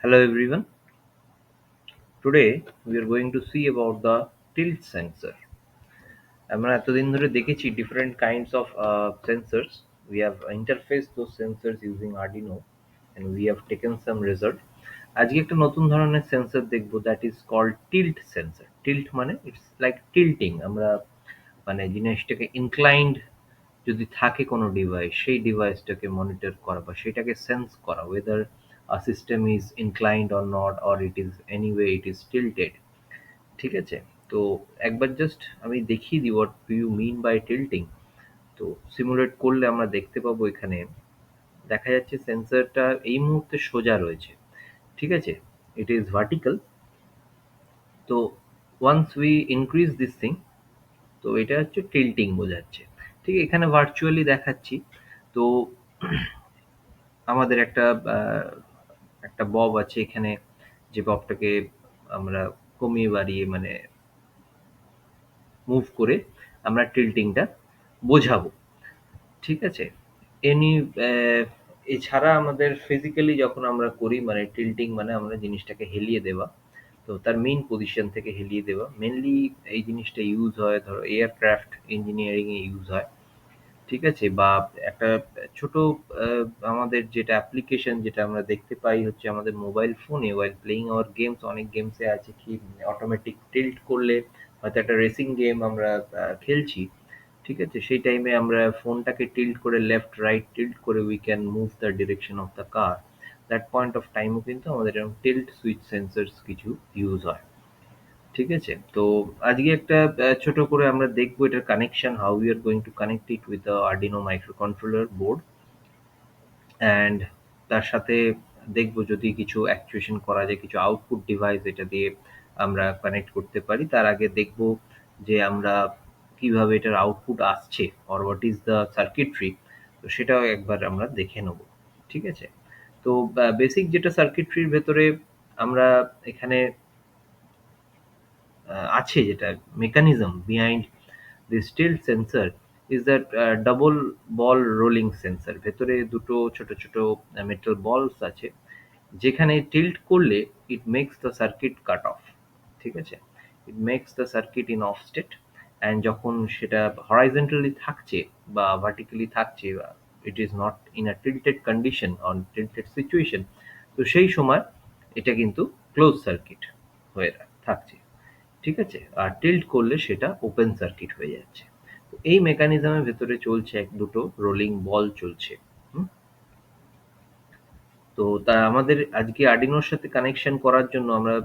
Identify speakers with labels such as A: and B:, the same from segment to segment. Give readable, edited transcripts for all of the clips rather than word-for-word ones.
A: Hello everyone. Today we are going to see about the tilt sensor. আমরা এতদিন ধরে দেখেছি different kinds of sensors. We have interfaced those sensors using Arduino and we have taken some result. আজকে একটা নতুন ধরনের sensor দেখবো that is called tilt sensor. Tilt মানে it's like tilting. আমরা মানে জিনিসটাকে inclined যদি থাকে কোনো ডিভাইস সেই ডিভাইসটাকে মনিটর করা বা সেটাকে সেন্স করা whether a system is inclined or not or it is anyway it is tilted. ঠিক আছে? তো একবার জাস্ট আমি দেখিয়ে দিই what do you mean by tilting. তো সিমুলেট করলে আমরা দেখতে পাবো এখানে দেখা যাচ্ছে সেন্সরটা এই মুহূর্তে সোজা রয়েছে। ঠিক আছে? It is vertical. তো once we increase this thing তো এটা হচ্ছে টিল্টিং বোঝাচ্ছে। ঠিক এখানে ভার্চুয়ালি দেখাচ্ছি। তো আমাদের একটা বব আছে এখানে যে ববটাকে আমরা কমিয়ে বাড়িয়ে মানে মুভ করে আমরা টিল্টিংটা বোঝাবো। ঠিক আছে? এনি এছাড়া আমাদের ফিজিক্যালি যখন আমরা করি মানে টিল্টিং মানে আমরা জিনিসটাকে হেলিয়ে দেওয়া। তো তার মেইন পজিশন থেকে হেলিয়ে দেওয়া। মেইনলি এই জিনিসটা ইউজ হয় ধরো এয়ারক্রাফট ইঞ্জিনিয়ারিং এ ইউজ হয়। ঠিক আছে? বা একটা ছোট আ আমাদের যেটা অ্যাপ্লিকেশন যেটা আমরা দেখতে পাই হচ্ছে আমাদের মোবাইল ফোনে while playing our games অনেক গেমসে আছে কি অটোমেটিক টিল্ট করলে হয়তো একটা রেসিং গেম আমরা খেলছি। ঠিক আছে? সেই টাইমে আমরা ফোনটাকে টিল্ট করে লেফট রাইট টিল্ট করে we can move the direction of the car. That point of time ও কিন্তু আমাদের এরকম টিল্ট সুইচ সেন্সরস কিছু ইউজ হয়। ঠিক আছে? তো আজকে একটা ছোট করে আমরা দেখবো এটার connection how we are going to connect it with the Arduino microcontroller board and তার সাথে দেখবো যদি কিছু অ্যাকচুয়েশন করা যায়, কিছু আউটপুট ডিভাইস এটা দিয়ে আমরা কানেক্ট করতে পারি। তার আগে দেখবো যে আমরা কিভাবে এটার আউটপুট আসছে or what is the circuitry তো সেটাও একবার আমরা দেখে নেবো। ঠিক আছে? তো বেসিক যেটা সার্কিটরির ভেতরে আমরা এখানে আছে যেটা mechanism behind this tilt sensor is that double ball rolling sensor ভেতরে দুটো ছোট ছোট metal balls আছে যেখানে tilt করলে it makes the circuit cut off ঠিক আছে it makes the circuit in off state and যখন সেটা horizontally থাকছে বা vertically থাকছে it is not in a tilted condition or tilted situation তো সেই সময় এটা কিন্তু closed circuit হয়ে থাকছে ঠিক আছে? আর টিল্ট করলে সেটা ওপেন সার্কিট হয়ে যাচ্ছে। তো এই মেকানিজমের ভেতরে চলছে দুটো রোলিং বল চলছে। হুম? তো তা আমাদের আজকে আর্ডিনোর সাথে কানেকশন করার জন্য আমরা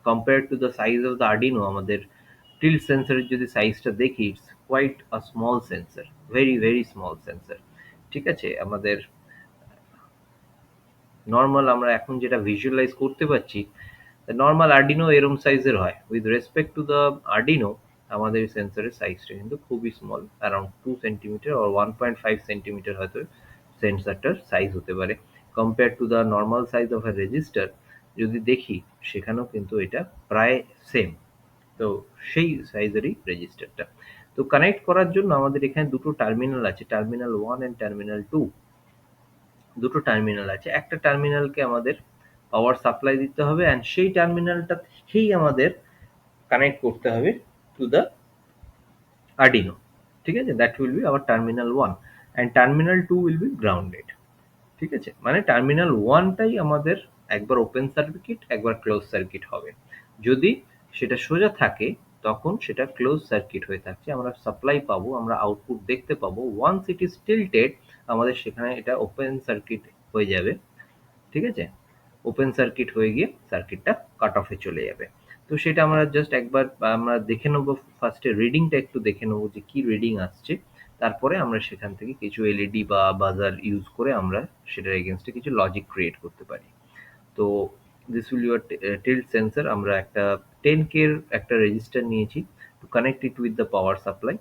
A: compare to the size of the Arduino আমাদের টিল্ট সেন্সরের যদি সাইজটা দেখি it's quite a small sensor, very very small sensor. ঠিক আছে? আমাদের নরমাল আমরা এখন যেটা ভিজুয়ালাইজ করতে পারছি নরমাল আর্ডিনো এরম সাইজের হয় with respect to the Arduino আমাদের সেন্সরের সাইজটা কিন্তু খুবই small around 2 centimetre or 1.5 centimetre হয়তো সেন্সরটার সাইজ হতে পারে compare to the normal size of A register যদি দেখি সেখানেও কিন্তু এটা প্রায় সেম তো সেই সাইজেরই রেজিস্টারটা তো কানেক্ট করার জন্য আমাদের এখানে দুটো টার্মিনাল আছে টার্মিনাল 1 এন্ড টার্মিনাল 2 দুটো টার্মিনাল আছে একটা টার্মিনালকে আমাদের পাওয়ার সাপ্লাই দিতে হবে অ্যান্ড সেই টার্মিনালটা থেকেই আমাদের কানেক্ট করতে হবে টু দ্য আর্ডিনো ঠিক আছে that will be hour terminal 1 and terminal 2 will be grounded ঠিক আছে মানে টার্মিনাল 1টাই আমাদের একবার ওপেন সার্কিট একবার ক্লোজ সার্কিট হবে যদি সেটা সোজা থাকে তখন সেটা ক্লোজ সার্কিট হয়ে থাকছে আমরা সাপ্লাই পাবো আমরা আউটপুট দেখতে পাবো ওয়ান্স ইট ইজ টিল্টেড আমাদের সেখানে এটা ওপেন সার্কিট হয়ে যাবে ঠিক আছে? ওপেন সার্কিট হয়ে গিয়ে সার্কিটটা কাট অফে চলে যাবে। তো সেটা আমরা জাস্ট একবার আমরা দেখে নেবো ফার্স্টে রিডিংটা একটু দেখে নেবো যে কি রিডিং আসছে। তারপরে আমরা সেখান থেকে কিছু এলইডি বা বাজার ইউজ করে আমরা সেটার এগেইনস্টে কিছু লজিক ক্রিয়েট করতে পারি। তো this will your tilt sensor আমরা একটা 10K এর একটা রেজিস্টার নিয়েছি to connect it with the power supply.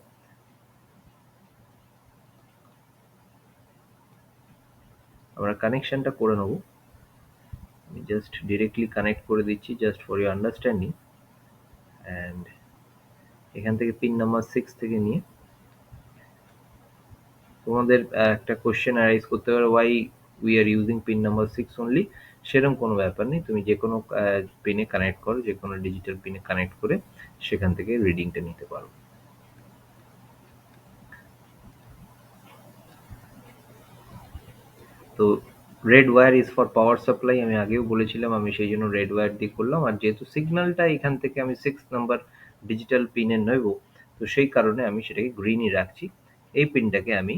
A: আমরা কানেকশনটা করে নেবো। আমি জাস্ট ডিরেক্টলি কানেক্ট করে দিচ্ছি just for your understanding and এখান থেকে পিন নাম্বার 6 থেকে নিয়ে তোমাদের একটা কোশ্চেন অ্যারাইজ করতে পারে why we are using pin number 6 only, সেরকম কোনো ব্যাপার নেই। তুমি যে কোনো পিনে কানেক্ট করো, যে কোনো ডিজিটাল পিনে কানেক্ট করে সেখান থেকে রিডিংটা নিতে পারো। তো red where is for power supply, আমি আগেও বলেছিলাম, আমি সেই জন্য রেড ওয়্যার দিয়ে করলাম। আর যেহেতু সিগন্যালটা এখান থেকে আমি 6 নাম্বার ডিজিটাল পিনে নেব, তো সেই কারণে আমি সেটাকে গ্রিনই রাখছি। এই পিনটাকে আমি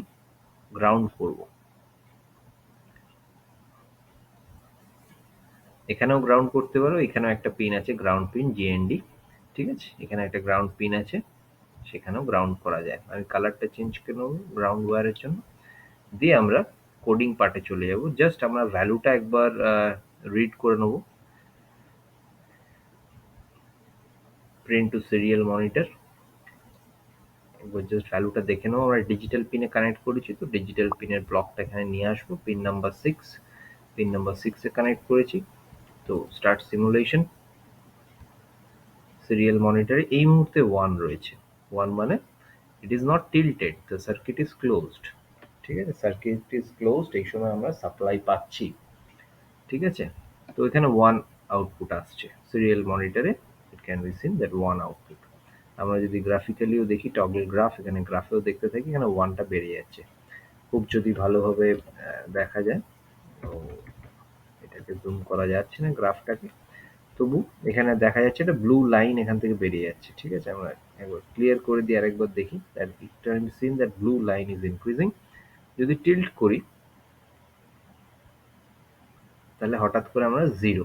A: গ্রাউন্ড করব। এখানেও গ্রাউন্ড করতে পারো, এখানেও একটা পিন আছে গ্রাউন্ড পিন জিএনডি, ঠিক আছে, এখানে একটা গ্রাউন্ড পিন আছে, সেখানেও গ্রাউন্ড করা যায়। আমি কালারটা চেঞ্জ করে নেবো গ্রাউন্ড ওয়্যারের জন্য, দিয়ে আমরা কোডিং পার্টে চলে যাব। জাস্ট আমরা ভ্যালুটা একবার রিড করে নেবো। প্রিন্ট টু সিরিয়াল মনিটর, একবার জাস্ট ভ্যালুটা দেখে নেবো। আমরা ডিজিটাল পিনে কানেক্ট করেছি, তো ডিজিটাল পিনের ব্লকটা এখানে নিয়ে আসবো। পিন নাম্বার 6, পিন নাম্বার 6 এ কানেক্ট করেছি। তো স্টার্ট সিমুলেশন। সিরিয়াল মনিটরে এই মুহূর্তে 1 রয়েছে। 1 মানে it is not tilted, the circuit is closed. ঠিক আছে, সার্কিট ইজ ক্লোজড, এই সময় আমরা সাপ্লাই পাচ্ছি। ঠিক আছে, তো এখানে 1 আউটপুট আসছে সিরিয়াল মনিটরে। It can be seen that 1 output. আমরা যদি গ্রাফিক্যালিও দেখি, টগল গ্রাফ, এখানে গ্রাফেও দেখতে থাকি, এখানে 1টা বেড়ে যাচ্ছে। খুব যদি ভালোভাবে দেখা যায়, তো এটাকে জুম করা যাচ্ছে না গ্রাফটাকে, তবু এখানে দেখা যাচ্ছে একটা ব্লু লাইন এখান থেকে বেরিয়ে যাচ্ছে। ঠিক আছে, আমরা একবার ক্লিয়ার করে দিয়ে আরেকবার দেখি, that it can be seen that blue line is increasing. যদি টিল্ট করি, তাহলে হঠাৎ করে আমরা 0,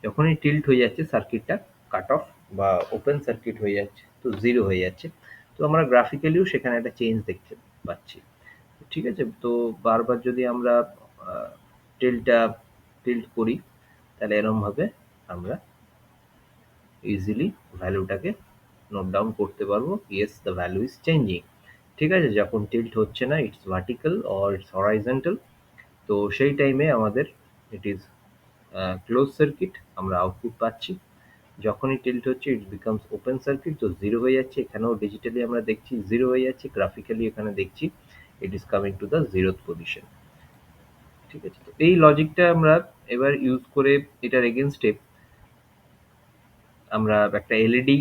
A: যখনই টিল্ট হয়ে যাচ্ছে সার্কিটটা কাট অফ বা ওপেন সার্কিট হয়ে যাচ্ছে, তো 0 হয়ে যাচ্ছে। তো আমরা গ্রাফিক্যালিও সেখানে একটা চেঞ্জ দেখতে পাচ্ছি। ঠিক আছে, তো বারবার যদি আমরা টিল্টটা টিল্ট করি, তাহলে এরমভাবে আমরা ইজিলি ভ্যালুটাকে নোট ডাউন করতে পারবো। Yes, the value is changing. ঠিক আছে, যখন টিল্ট হচ্ছে না, it's vertical or it's horizontal, তো সেই টাইমে আমাদের ইট ইজ ক্লোজ সার্কিট, আমরা আউটপুট পাচ্ছি। যখনই টিল্ট হচ্ছে, ইট বিকামস ওপেন সার্কিট, তো 0 হয়ে যাচ্ছে। এখানেও ডিজিটালি আমরা দেখছি 0 হয়ে যাচ্ছে, গ্রাফিক্যালি এখানে দেখছি it is coming to the 0th position. ঠিক আছে, তো এই লজিকটা আমরা এবার ইউজ করে এটার এগেনস্টে আমরা একটা এলইডি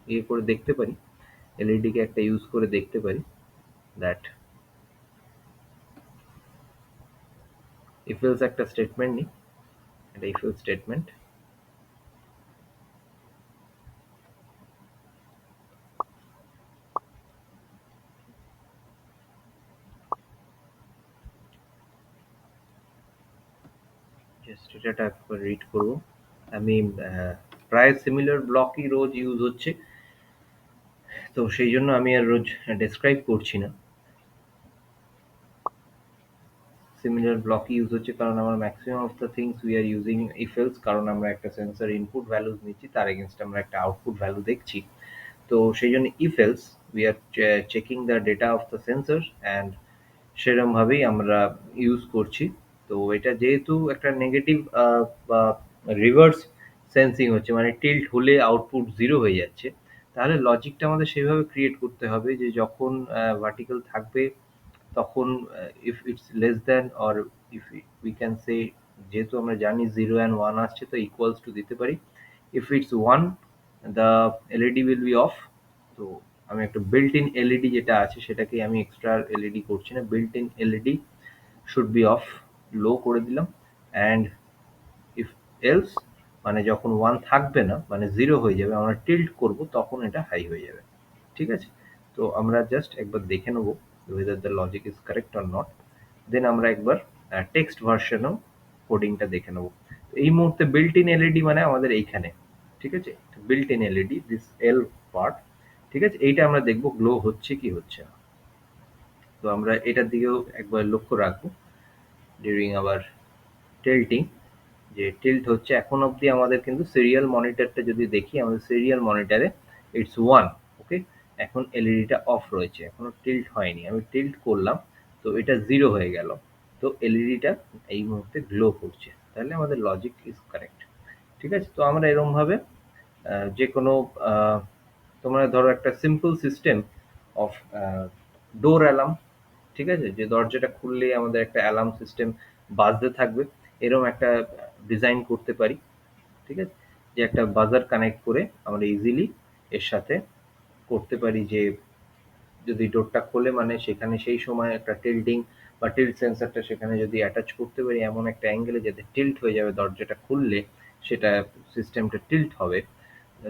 A: ইয়ে করে দেখতে পারি, এলইডি কে একটা ইউজ করে দেখতে পারি, দ্যাট ইফ এলস একটা স্টেটমেন্ট নিই, এটা ইফ এলস স্টেটমেন্ট। জাস্ট এটা একবার রিড করবো। আমি প্রায় সিমিলার ব্লকই রোজ ইউজ হচ্ছে, তো সেই জন্য আমি আর রোজ ডেসক্রাইব করছি না। সিমিলার ব্লকই ইউজ হচ্ছে, কারণ আমার maximum of the things we are using if else, কারণ আমরা একটা সেন্সর ইনপুট ভ্যালুজ নিচ্ছি, তার এগেনস্ট আমরা একটা আউটপুট ভ্যালু দেখছি। তো সেই জন্য if else we are checking the data of the sensor, and সেরমভাবেই আমরা ইউজ করছি। তো এটা যেহেতু একটা নেগেটিভ বা রিভার্স সেন্সিং হচ্ছে, মানে টিল্ট হলে আউটপুট 0 হয়ে যাচ্ছে, তাহলে লজিকটা আমাদের সেইভাবে ক্রিয়েট করতে হবে যে যখন ভার্টিক্যাল থাকবে, তখন if it's less than or if we can say, যেহেতু আমরা জানি 0 অ্যান্ড 1 আসছে, তো ইকুয়ালস টু দিতে পারি। If it's 1, the LED will be of. তো আমি একটা বিল্ট ইন এলইডি যেটা আছে, সেটাকে আমি এক্সট্রা এলইডি করছি না, built in LED should be off, low করে দিলাম। অ্যান্ড ইফ এলস, মানে যখন 1 থাকবে না, মানে 0 হয়ে যাবে, আমরা টিল্ট করব, তখন এটা হাই হয়ে যাবে। ঠিক আছে, তো আমরা জাস্ট একবার দেখে নেবো whether the logic is correct or not, দেন আমরা একবার টেক্সট ভার্সনেও কোডিংটা দেখে নেবো। এই মুহূর্তে বিল্ট ইন এলইডি মানে আমাদের এইখানে, ঠিক আছে, built in LED this L part. ঠিক আছে, এইটা আমরা দেখবো গ্লো হচ্ছে কি হচ্ছে না। তো আমরা এটার দিকেও একবার লক্ষ্য রাখবো ডিউরিং আওয়ার টিল্টিং, যে টিল্ট হচ্ছে। এখন অবধি আমাদের কিন্তু সিরিয়াল মনিটরটা যদি দেখি, আমাদের সিরিয়াল মনিটরে ইটস 1, ওকে। এখন এলইডিটা অফ রয়েছে, এখনো টিল্ট হয়নি, আমি টিল্ট করলাম, তো এটা 0 হয়ে গেল, তো এলইডিটা এই মুহূর্তে গ্লো করছে, তাহলে আমাদের লজিক ইজ কারেক্ট। ঠিক আছে, তো আমরা এরমভাবে যে কোনো তোমরা ধরো একটা simple system of door alarm, ঠিক আছে? যে দরজাটা খুললেই আমাদের একটা অ্যালার্ম সিস্টেম বাজতে থাকবে। এরকম একটা ডিজাইন করতে পারি। ঠিক আছে? যে একটা বাজার কানেক্ট করে আমরা ইজিলি এর সাথে করতে পারি যে যদি ডোরটা খোলে মানে সেখানে সেই সময় একটা টিল্টিং বা টিল্ট সেন্সরটা সেখানে যদি অ্যাটাচ করতে পারি এমন একটা অ্যাঙ্গেলে যাতে টিল্ট হয়ে যাবে দরজাটা খুললে সেটা সিস্টেমটা টিল্ট হবে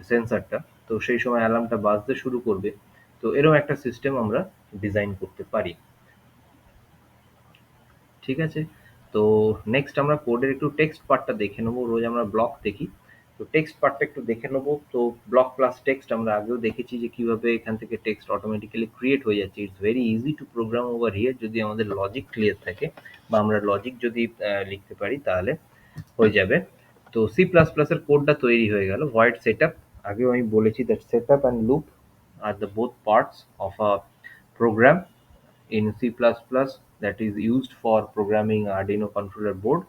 A: সেন্সরটা। তো সেই সময় অ্যালার্মটা বাজতে শুরু করবে। তো এরকম একটা সিস্টেম আমরা ডিজাইন করতে পারি। ঠিক আছে? তো নেক্সট আমরা কোডের একটু টেক্সট পার্টটা দেখে নেবো। রোজ আমরা ব্লক দেখি। তো টেক্সট পার্টটা একটু দেখে নেবো। তো ব্লক প্লাস টেক্সট আমরা আগেও দেখেছি যে কিভাবে এখান থেকে টেক্সট অটোমেটিক্যালি ক্রিয়েট হয়ে যাচ্ছে। It's very easy to program over here যদি আমাদের লজিক ক্লিয়ার থাকে বা আমরা লজিক যদি লিখতে পারি তাহলে হয়ে যাবে। তো সি প্লাস প্লাস এর কোডটা তৈরি হয়ে গেল। ভয়েড সেটআপ আগেও আমি বলেছি that setup and loop are the both parts of a program in C++ that is used for programming Arduino controller board.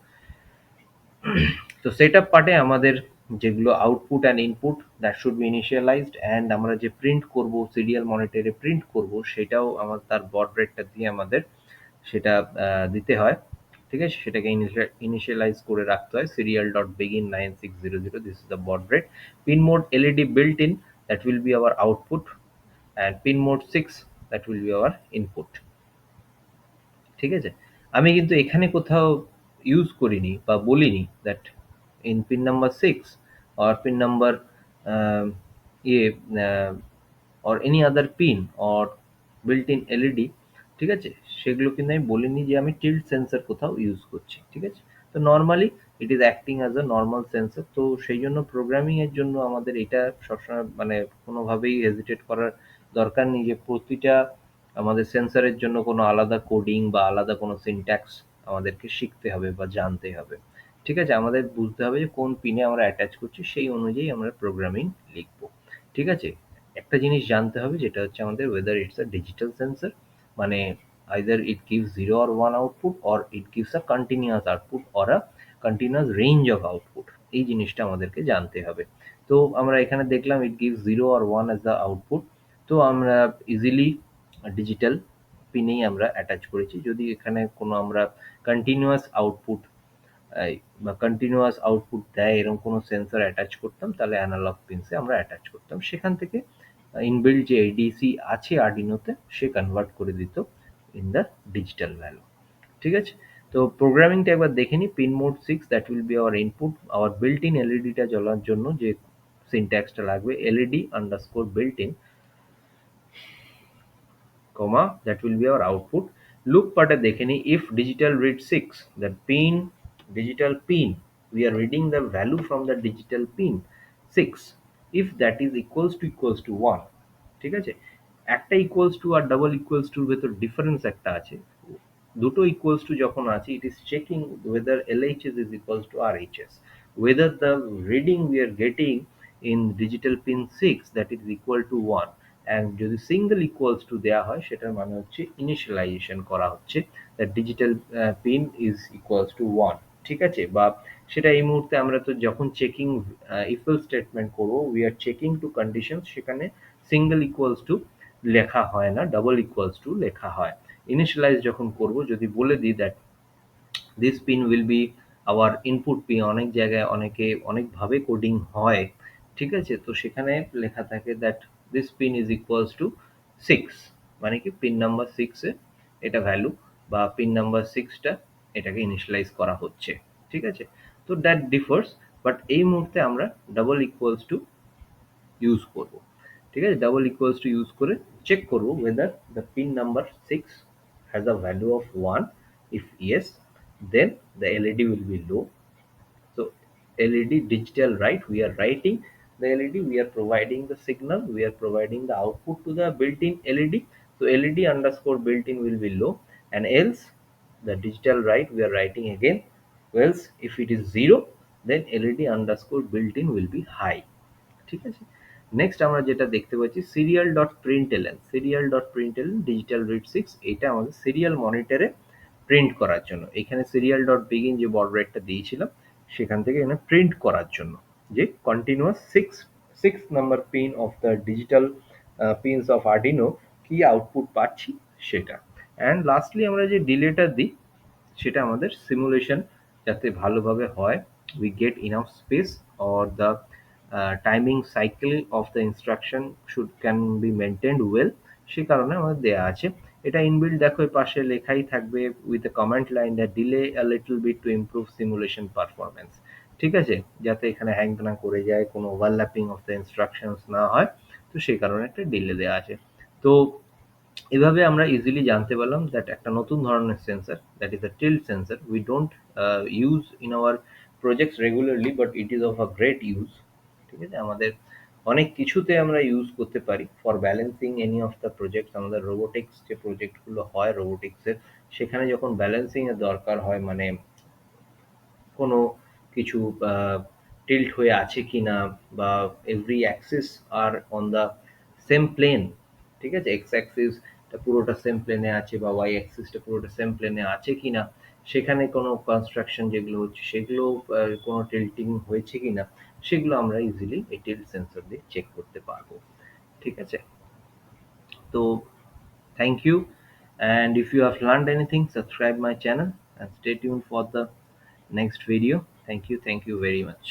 A: তো সেটআপ পার্টে আমাদের যেগুলো output and input that should be initialised and আমরা যে print করব serial মনিটরে print করব সেটাও আমার তার বড রেটটা দিয়ে আমাদের সেটা দিতে হয়। ঠিক আছে? সেটাকে ইনিশিয়ালাইজ করে রাখতে হয় serial dot begin 9600 this is the baud rate. Pin mode LED built in that will be our output and pin mode 6 that will be our input. ঠিক আছে? আমি কিন্তু এখানে কোথাও ইউজ করিনি বা বলিনি that in pin number 6 or pin number ইয়ে or any other pin or built-in LED, ঠিক আছে? সেগুলো কিন্তু আমি বলিনি যে আমি টিল্ট সেন্সর কোথাও ইউজ করছি। ঠিক আছে? তো normally it is acting as a normal sensor. তো সেই জন্য প্রোগ্রামিং এর জন্য আমাদের এটা সবসময় মানে কোনোভাবেই হেজিটেট করার দরকার নেই যে প্রতিটা আমাদের সেন্সরের জন্য কোনো আলাদা কোডিং বা আলাদা কোনো সিনট্যাক্স আমাদেরকে শিখতে হবে বা জানতে হবে। ঠিক আছে? আমাদের বুঝতে হবে যে কোন পিনে আমরা অ্যাটাচ করছি সেই অনুযায়ী আমরা প্রোগ্রামিং লিখব। ঠিক আছে? একটা জিনিস জানতে হবে যেটা হচ্ছে আমাদের whether it's a digital sensor মানে either it gives 0 or 1 output or it gives a continuous output or a continuous range of output, এই জিনিসটা আমাদেরকে জানতে হবে। তো আমরা এখানে দেখলাম it gives 0 or 1 as the output। তো আমরা ইজিলি ডিজিটাল পিনেই আমরা অ্যাটাচ করেছি। যদি এখানে কোনো আমরা কন্টিনিউয়াস আউটপুট বা কন্টিনিউয়াস আউটপুট দেয় এরকম কোনো সেন্সর অ্যাটাচ করতাম তাহলে অ্যানালগ পিনসে আমরা অ্যাটাচ করতাম। সেখান থেকে ইনবিল্ট যে এডিসি আছে আর্ডিনোতে সে কনভার্ট করে দিত ইন দ্য ডিজিটাল ভ্যালু। ঠিক আছে? তো প্রোগ্রামিংটা একবার দেখে নিই। Pin mode 6 that will be our input. Our built in এলইডিটা জ্বলার জন্য যে সিনট্যাক্সটা লাগবে LED underscore built in comma that will be our output. Loop part দেখে নিই if digital read 6 the pin digital pin we are reading the value from the digital pin 6 if that is equals to 1। ঠিক আছে? একটা equals to আর double equals to ভেতর difference একটা আছে। দুটো equals to যখন আছে it is checking whether LHS is equals to RHS, whether the reading we are getting in digital pin 6 that is equal to 1 and যদি single equals two দেওয়া হয় সেটার মানে হচ্ছে ইনিশিয়ালাইজেশন করা হচ্ছে that digital pin is equals to 1। ঠিক আছে? বা সেটা এই মুহূর্তে আমরা তো যখন চেকিং ইফ এলস স্টেটমেন্ট করব we are checking two condition সেখানে সিঙ্গেল ইকুয়ালস টু লেখা হয় না, ডাবল ইকুয়ালস টু লেখা হয়। ইনিশিয়ালাইজ যখন করব যদি বলে দিই that this pin will be our input pin, অনেক জায়গায় অনেকে অনেকভাবে কোডিং হয়। ঠিক আছে? তো সেখানে লেখা থাকে that this pin is equals to 6 মানে কি পিন নাম্বার 6 এ এটা ভ্যালু বা পিন নাম্বার 6 টা এটাকে ইনিশিয়ালাইজ করা হচ্ছে। ঠিক আছে? তো দ্যাট ডিফার্স বাট এই মুহূর্তে আমরা ডাবল ইকুয়ালস টু ইউজ করব। ঠিক আছে? ডাবল ইকুয়ালস টু ইউজ করে চেক করব whether the pin number 6 has a value of 1. If yes, then the LED will be low. So LED digital write, we are writing the LED, we are providing the signal, we are providing the output to the built-in LED. So LED underscore built-in will be low and else the digital write we are writing again. Else if it is 0 then LED underscore built-in will be high। ঠিক আছে? Next আমরা যেটা দেখতে পাচ্ছি serial dot প্রিন্টএলএন, serial dot প্রিন্টএলএন digital read 6 এটা আমাদের serial মনিটরে print করার জন্য। এখানে সিরিয়াল ডট বিগিন যে বর্ড রেটটা দিয়েছিলাম সেখান থেকে এখানে প্রিন্ট করার জন্য যে continuous 6 number pin of the digital pins of Arduino কি আউটপুট পাচ্ছি সেটা। অ্যান্ড লাস্টলি আমরা যে ডিলেটা দিই সেটা আমাদের সিমুলেশন যাতে ভালোভাবে হয়, we get enough space or the timing cycle of the instruction should can be maintained well, সে কারণে আমাদের দেয়া আছে। এটা ইনবিল্ড দেখো এর পাশে লেখাই থাকবে with a comment line that delay a little bit to improve simulation performance. ঠিক আছে, যাতে এখানে হ্যাং না করে যায়, কোনো ওভারল্যাপিং অফ দ্য ইনস্ট্রাকশনস না হয়, তো সেই কারণে একটা ডিলে দেওয়া আছে। তো এভাবে আমরা ইজিলি জানতে পারলাম দ্যাট একটা নতুন ধরনের sensor, that is a tilt sensor, we don't use in our projects regularly, but it is of a great use. ঠিক আছে, আমাদের অনেক কিছুতে আমরা ইউজ করতে পারি for balancing any of the projects. আমাদের রোবোটিক্স যে প্রজেক্টগুলো হয় রোবোটিক্সের, সেখানে যখন ব্যালেন্সিং এর দরকার হয়, মানে কোনো কিছু টিল্ট হয়ে আছে কিনা, বা every axis are on the same plane. ঠিক আছে, এক্স অ্যাক্সিসটা পুরোটা সেম প্লেনে আছে, বা ওয়াই অ্যাক্সিসটা পুরোটা সেম প্লেনে আছে কিনা, সেখানে কোনো কনস্ট্রাকশন যেগুলো হচ্ছে সেগুলো কোনো টিল্টিং হয়েছে কিনা, সেগুলো আমরা ইজিলি এই টিল্ট সেন্সর দিয়ে চেক করতে পারবো। ঠিক আছে, তো thank you, and if you have learned anything, subscribe my channel and stay tuned for the next video. Thank you very much.